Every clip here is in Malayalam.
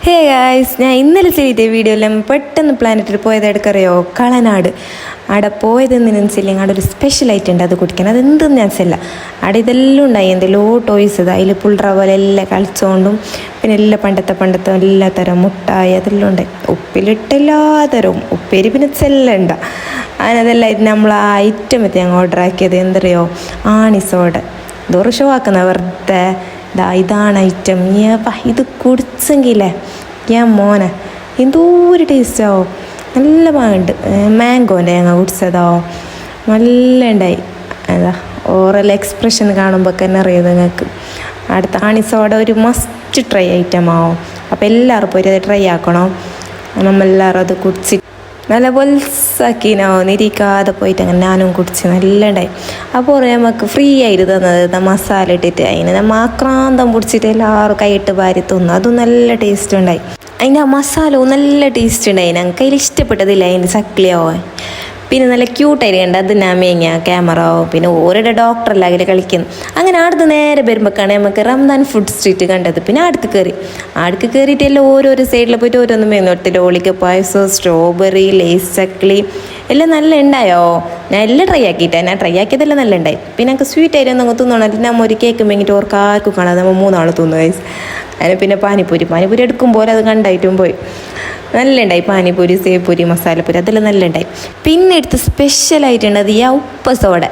ഹേ ഗായ്സ്, ഞാൻ ഇന്നലെ ചെയ്ത വീഡിയോയിലും പെട്ടെന്ന് പ്ലാനറ്റിൽ പോയത് എടുക്കറിയോ? കളനാട്. അവിടെ പോയതെന്തിനെന്നില്ല, അവിടെ ഒരു സ്പെഷ്യൽ ഐറ്റം ഉണ്ട്, അത് കുടിക്കാൻ. അതെന്തെന്ന് ഞാൻ ചെല്ല അവിടെ ഇതെല്ലാം ഉണ്ടായി, എന്തെല്ലോ ടോയ്സ്. അതിൽ പുള്ളറ പോലെ എല്ലാം കളിച്ചുകൊണ്ടും പിന്നെ എല്ലാം പണ്ടത്തെ എല്ലാ തരം മുട്ടായി അതെല്ലാം ഉണ്ടായി. ഉപ്പിലിട്ടെല്ലാ തരവും ഉപ്പേരി പിന്നെ ചെല്ലണ്ട അതിനെല്ലാം ഇത് നമ്മൾ ആ ഐറ്റം എത്തി ഞങ്ങൾ ഓർഡർ ആക്കിയത്. എന്തറിയോ? ആണിസോടെ ദോറ് ഷോ ആക്കുന്ന വെറുതെ ഇതാണ് ഐറ്റം. ഇത് കുടിച്ചെങ്കിലേ ഞാൻ മോനെ എന്തോ ഒരു ടേസ്റ്റാവോ, നല്ല പാങ്ങുണ്ട്. മാംഗോൻ്റെ ഞങ്ങൾ കുടിച്ചതോ നല്ല ഉണ്ടായി. അതാ ഓറൽ എക്സ്പ്രഷൻ കാണുമ്പോൾ തന്നെ അറിയാം നിങ്ങൾക്ക്. അടുത്ത ആണിസോഡ ഒരു മസ്റ്റ് ട്രൈ ഐറ്റം ആവും. അപ്പോൾ എല്ലാവരും പോയി അത് ട്രൈ ആക്കണം. നമ്മളെല്ലാവരും അത് കുടിച്ച് നല്ല പൊൽസാക്കിനോ നിരിക്കാതെ പോയിട്ട് അങ്ങനെ ഞാനും കുടിച്ച് നല്ല ഉണ്ടായി. അപ്പോൾ നമുക്ക് ഫ്രീ ആയിട്ട് തന്നത് മസാല ഇട്ടിട്ട് അതിന് നമ്മൾ ആക്രാന്തം പിടിച്ചിട്ട് എല്ലാവരും കൈയിട്ട് വാരി തിന്നു. അതും നല്ല ടേസ്റ്റ് ഉണ്ടായി. അതിൻ്റെ ആ മസാലവും നല്ല ടേസ്റ്റ് ഉണ്ടായി. ഞങ്ങൾക്ക് അതിൽ ഇഷ്ടപ്പെട്ടതില്ല അതിൻ്റെ ചക്ലിയോ. പിന്നെ നല്ല ക്യൂട്ടായിട്ട് കണ്ട് അത് ഞാൻ മേങ്ങിയ ക്യാമറോ. പിന്നെ ഓരോടെ ഡോക്ടറെല്ലാം അതിൽ കളിക്കുന്നു. അങ്ങനെ അടുത്ത് നേരെ വരുമ്പോഴേക്കാണ് നമുക്ക് റംദാൻ ഫുഡ് സ്ട്രീറ്റ് കണ്ടത്. പിന്നെ അടുത്ത് കയറിയിട്ട് എല്ലാം ഓരോരോ സൈഡിൽ പോയിട്ട് ഓരോന്നും മേങ്ങോട്ട് ലോളിക്ക് പായസം, സ്ട്രോബെറി, ലേസ് ചക്ലി എല്ലാം നല്ല ഉണ്ടായോ. ഞാൻ എല്ലാം ട്രൈ ആക്കിയിട്ടേ, ഞാൻ ട്രൈ ആക്കിയതെല്ലാം നല്ല ഉണ്ടായി. പിന്നെ ഞങ്ങൾക്ക് സ്വീറ്റ് ആയിട്ട് നമുക്ക് തിന്നണം. നമ്മൾ ഒരു കേക്ക് മേങ്ങിയിട്ട് ഓർക്ക് ആർക്കും കാണാതെ നമ്മൾ 3 ആൾ തിന്നു ഗൈസ്. അതിന് പിന്നെ പാനിപ്പൂരി എടുക്കുമ്പോൾ അത് കണ്ടായിട്ടും പോയി. നല്ല ഉണ്ടായി പാനിപ്പൂരി, സേവ്പൂരി, മസാലപ്പൂരി അതെല്ലാം നല്ല ഉണ്ടായി. പിന്നെ എടുത്ത് സ്പെഷ്യലായിട്ടുണ്ടത് ഈ ഉപ്പ സോഡ.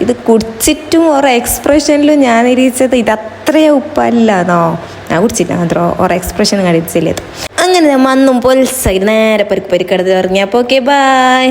ഇത് കുടിച്ചിട്ടും ഓരോ എക്സ്പ്രഷനിലും ഞാൻ ഇരിച്ചത് ഇത് അത്രയേ ഉപ്പല്ലാന്നോ. ഞാൻ കുടിച്ചില്ല, മാത്രം ഓരോ എക്സ്പ്രഷൻ കടിച്ചില്ലേ. അങ്ങനെ ഞാൻ മന്നും പൊൽസായിട്ട് നേരെ പരിക്കടത്ത് ഇറങ്ങിയപ്പോൾ ഓക്കെ ബൈ.